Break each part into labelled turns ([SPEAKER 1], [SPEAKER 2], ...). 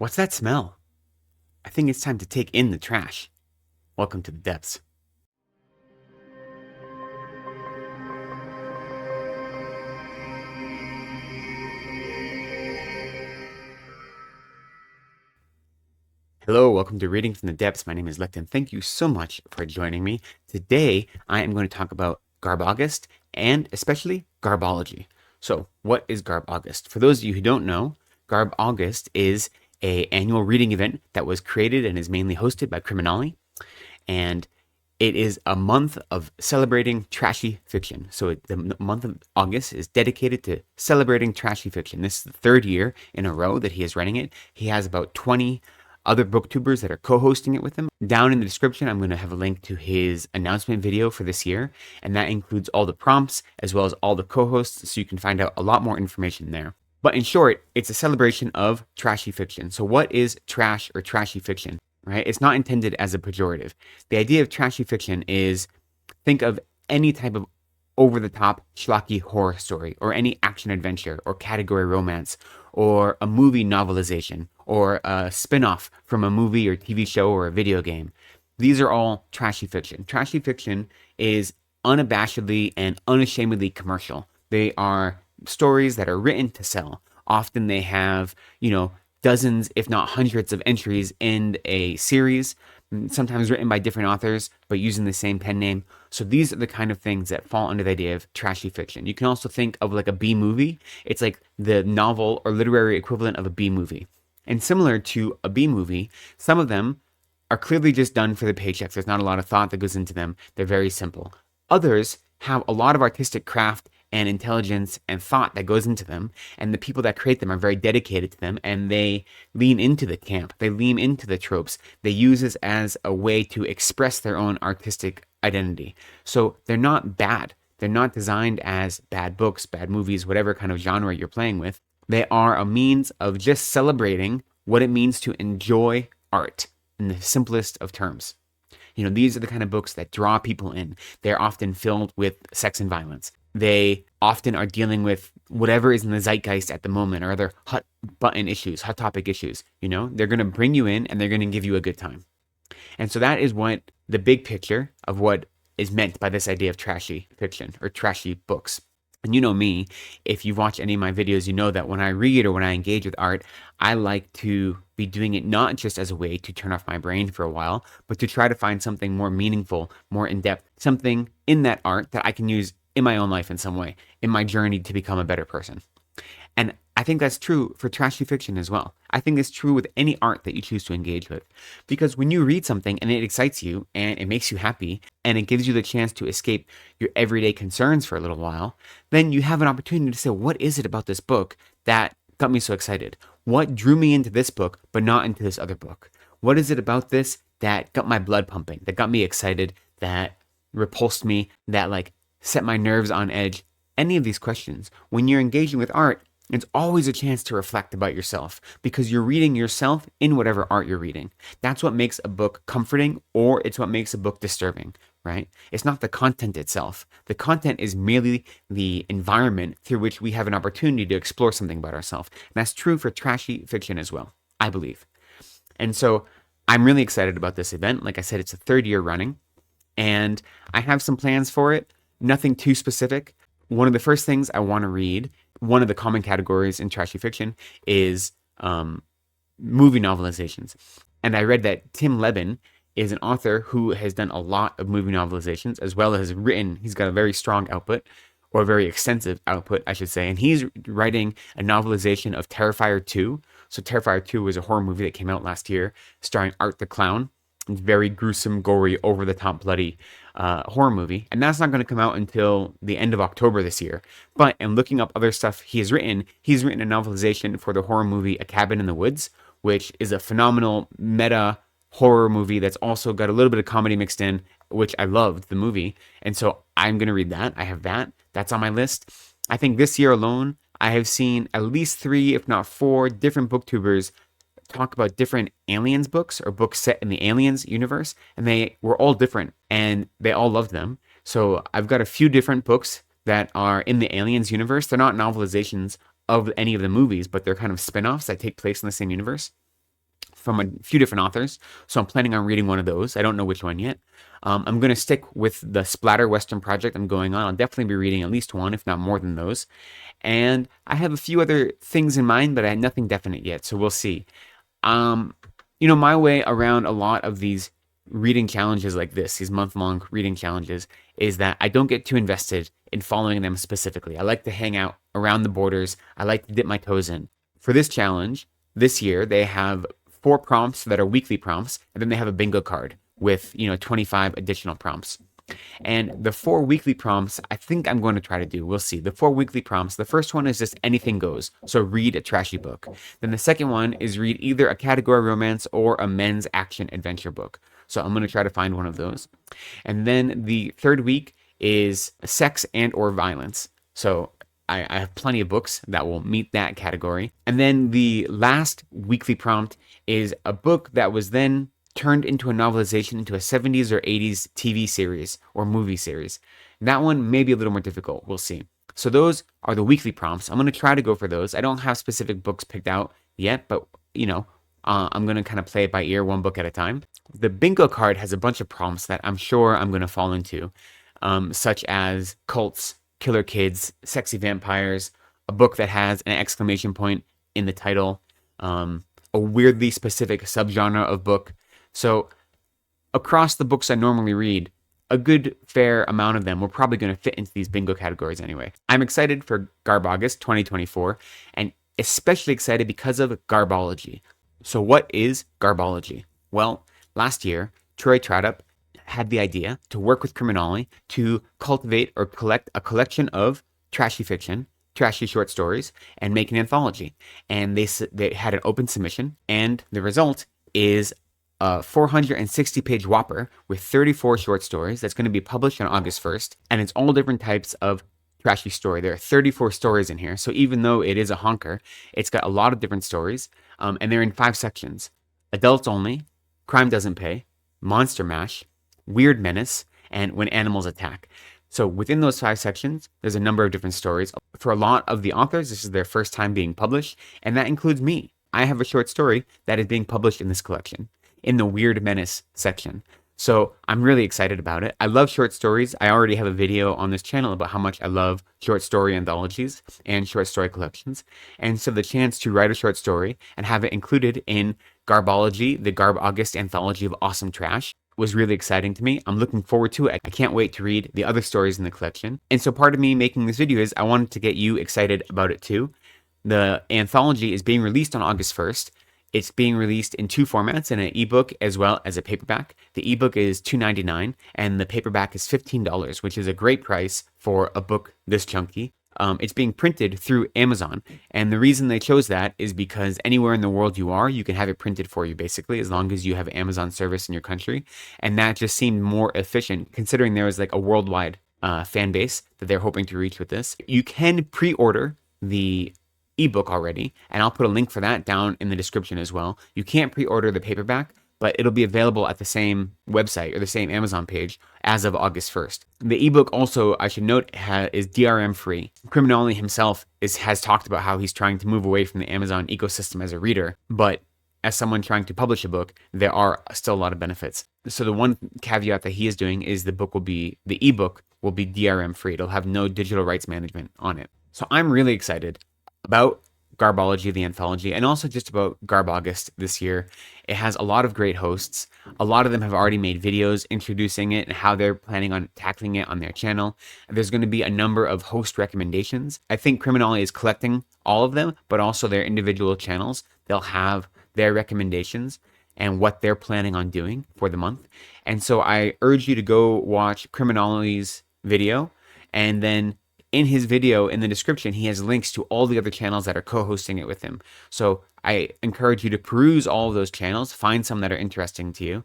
[SPEAKER 1] What's that smell? I think it's time to take in the trash. Welcome to the depths. Hello, welcome to Reading from the Depths. My name is Lecton. Thank you so much for joining me. Today, I am going to talk about GarbAugust and especially Garbology. So, what is GarbAugust? For those of you who don't know, GarbAugust is an annual reading event that was created and is mainly hosted by CriminOlly, and it is a month of celebrating trashy fiction. So the month of August is dedicated to celebrating trashy fiction. This is the third year in a row that he is running it. He has about 20 other booktubers that are co-hosting it with him. Down in the description, I'm going to have a link to his announcement video for this year, and that includes all the prompts as well as all the co-hosts, so you can find out a lot more information there. But in short, it's a celebration of trashy fiction. So what is trash or trashy fiction, right? It's not intended as a pejorative. The idea of trashy fiction is, think of any type of over-the-top schlocky horror story, or any action adventure, or category romance, or a movie novelization, or a spin-off from a movie or TV show or a video game. These are all trashy fiction. Trashy fiction is unabashedly and unashamedly commercial. They are stories that are written to sell. Often they have, dozens, if not hundreds of entries in a series, sometimes written by different authors, but using the same pen name. So these are the kind of things that fall under the idea of trashy fiction. You can also think of like a B movie. It's like the novel or literary equivalent of a B movie. And similar to a B movie, some of them are clearly just done for the paychecks. There's not a lot of thought that goes into them. They're very simple. Others have a lot of artistic craft and intelligence and thought that goes into them, and the people that create them are very dedicated to them, and they lean into the camp, they lean into the tropes, they use this as a way to express their own artistic identity. So they're not bad. They're not designed as bad books, bad movies, whatever kind of genre you're playing with. They are a means of just celebrating what it means to enjoy art in the simplest of terms. These are the kind of books that draw people in. They're often filled with sex and violence. They often are dealing with whatever is in the zeitgeist at the moment, or other hot button issues, hot topic issues. They're going to bring you in and they're going to give you a good time. And so that is what the big picture of what is meant by this idea of trashy fiction or trashy books. And you know me, if you've watched any of my videos, you know that when I read or when I engage with art, I like to be doing it not just as a way to turn off my brain for a while, but to try to find something more meaningful, more in-depth, something in that art that I can use in my own life in some way, in my journey to become a better person. And I think that's true for trashy fiction as well. I think it's true with any art that you choose to engage with. Because when you read something and it excites you and it makes you happy and it gives you the chance to escape your everyday concerns for a little while, then you have an opportunity to say, what is it about this book that got me so excited? What drew me into this book but not into this other book? What is it about this that got my blood pumping, that got me excited, that repulsed me, that set my nerves on edge? Any of these questions, when you're engaging with art, it's always a chance to reflect about yourself, because you're reading yourself in whatever art you're reading. That's what makes a book comforting, or it's what makes a book disturbing, right? It's not the content itself. The content is merely the environment through which we have an opportunity to explore something about ourselves. And that's true for trashy fiction as well, I believe. And so I'm really excited about this event. Like I said, it's the third year running, and I have some plans for it. Nothing too specific. One of the first things I want to read, one of the common categories in trashy fiction, is movie novelizations. And I read that Tim Levin is an author who has done a lot of movie novelizations, as well as written. He's got a very strong output, or very extensive output, I should say. And he's writing a novelization of Terrifier 2. So Terrifier 2 was a horror movie that came out last year, starring Art the Clown. It's very gruesome, gory, over-the-top, bloody horror movie. And that's not going to come out until the end of October this year. But in looking up other stuff he's written a novelization for the horror movie A Cabin in the Woods, which is a phenomenal meta horror movie that's also got a little bit of comedy mixed in, which I loved the movie. And so I'm going to read that. I have that. That's on my list. I think this year alone, I have seen at least 3, if not 4, different booktubers talk about different Aliens books, or books set in the Aliens universe, and they were all different and they all loved them. So I've got a few different books that are in the Aliens universe. They're not novelizations of any of the movies, but they're kind of spin-offs that take place in the same universe. from a few different authors, so I'm planning on reading one of those. I don't know which one yet. I'm going to stick with the Splatter Western project I'm going on. I'll definitely be reading at least one, if not more than those. And I have a few other things in mind, but I have nothing definite yet, so we'll see. Um, my way around a lot of these reading challenges like this, these month-long reading challenges, is that I don't get too invested in following them specifically. I like to hang out around the borders. I like to dip my toes in. For this challenge, this year, they have 4 prompts that are weekly prompts, and then they have a bingo card with, 25 additional prompts. And the 4 weekly prompts, I think I'm going to try to do. We'll see. The 4 weekly prompts, the first one is just anything goes. So read a trashy book. Then the second one is read either a category romance or a men's action adventure book. So I'm going to try to find one of those. And then the third week is sex and or violence. So I have plenty of books that will meet that category. And then the last weekly prompt is a book that was then turned into a novelization into a 70s or 80s TV series or movie series. That one may be a little more difficult. We'll see. So those are the weekly prompts. I'm going to try to go for those. I don't have specific books picked out yet, but I'm going to kind of play it by ear, one book at a time. The bingo card has a bunch of prompts that I'm sure I'm going to fall into, such as cults, killer kids, sexy vampires, a book that has an exclamation point in the title, a weirdly specific subgenre of book. So across the books I normally read, a good fair amount of them we're probably going to fit into these bingo categories anyway. I'm excited for GarbAugust 2024, and especially excited because of Garbology. So what is Garbology? Well, last year, Troy Tradup had the idea to work with CriminOlly to cultivate or collect a collection of trashy fiction, trashy short stories, and make an anthology. And they had an open submission, and the result is a 460-page whopper with 34 short stories that's going to be published on August 1st, and it's all different types of trashy story. There are 34 stories in here, so even though it is a honker, it's got a lot of different stories, and they're in 5 sections. Adults Only, Crime Doesn't Pay, Monster Mash, Weird Menace, and When Animals Attack. So within those 5 sections, there's a number of different stories. For a lot of the authors, this is their first time being published, and that includes me. I have a short story that is being published in this collection, in the Weird Menace section. So I'm really excited about it. I love short stories. I already have a video on this channel about how much I love short story anthologies and short story collections. And so the chance to write a short story and have it included in Garbology, the GarbAugust Anthology of Awesome Trash, was really exciting to me. I'm looking forward to it. I can't wait to read the other stories in the collection. And so part of me making this video is I wanted to get you excited about it too. The anthology is being released on August 1st. It's being released in 2 formats, in an ebook as well as a paperback. The ebook is $2.99 and the paperback is $15, which is a great price for a book this chunky. It's being printed through Amazon, and the reason they chose that is because anywhere in the world you are, you can have it printed for you, basically, as long as you have Amazon service in your country. And that just seemed more efficient, considering there was like a worldwide fan base that they're hoping to reach with this. You can pre-order the ebook already, and I'll put a link for that down in the description as well. You can't pre-order the paperback, but it'll be available at the same website or the same Amazon page as of August 1st. The ebook also, I should note, is DRM-free. CriminOlly himself has talked about how he's trying to move away from the Amazon ecosystem as a reader, but as someone trying to publish a book, there are still a lot of benefits. So the one caveat that he is doing is the ebook will be DRM-free. It'll have no digital rights management on it. So I'm really excited about Garbology, the anthology, and also just about GarbAugust this year. It has a lot of great hosts. A lot of them have already made videos introducing it and how they're planning on tackling it on their channel. There's going to be a number of host recommendations. I think CriminOlly is collecting all of them, but also their individual channels. They'll have their recommendations and what they're planning on doing for the month. And so I urge you to go watch CriminOlly's video, and then in his video, in the description, he has links to all the other channels that are co-hosting it with him. So I encourage you to peruse all of those channels, find some that are interesting to you.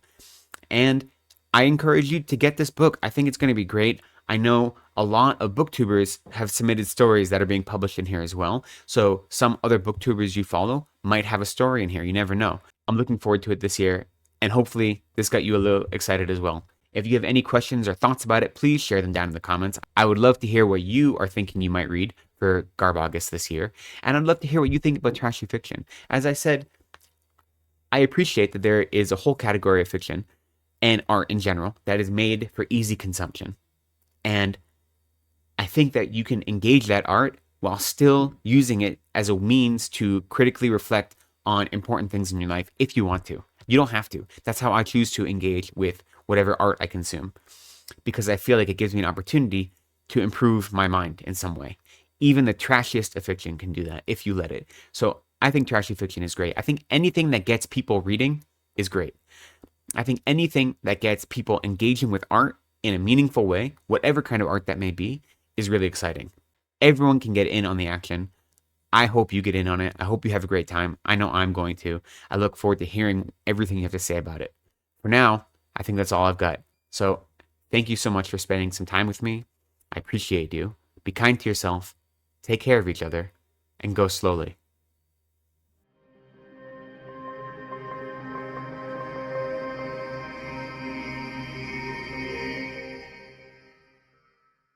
[SPEAKER 1] And I encourage you to get this book. I think it's going to be great. I know a lot of booktubers have submitted stories that are being published in here as well. So some other booktubers you follow might have a story in here. You never know. I'm looking forward to it this year. And hopefully this got you a little excited as well. If you have any questions or thoughts about it, please share them down in the comments. I would love to hear what you are thinking you might read for GarbAugust this year. And I'd love to hear what you think about trashy fiction. As I said, I appreciate that there is a whole category of fiction and art in general that is made for easy consumption. And I think that you can engage that art while still using it as a means to critically reflect on important things in your life if you want to. You don't have to. That's how I choose to engage with whatever art I consume, because I feel like it gives me an opportunity to improve my mind in some way. Even the trashiest of fiction can do that if you let it. So I think trashy fiction is great. I think anything that gets people reading is great. I think anything that gets people engaging with art in a meaningful way, whatever kind of art that may be, is really exciting. Everyone can get in on the action. I hope you get in on it. I hope you have a great time. I know I'm going to. I look forward to hearing everything you have to say about it. For now, I think that's all I've got. So thank you so much for spending some time with me. I appreciate you. Be kind to yourself, take care of each other, and go slowly.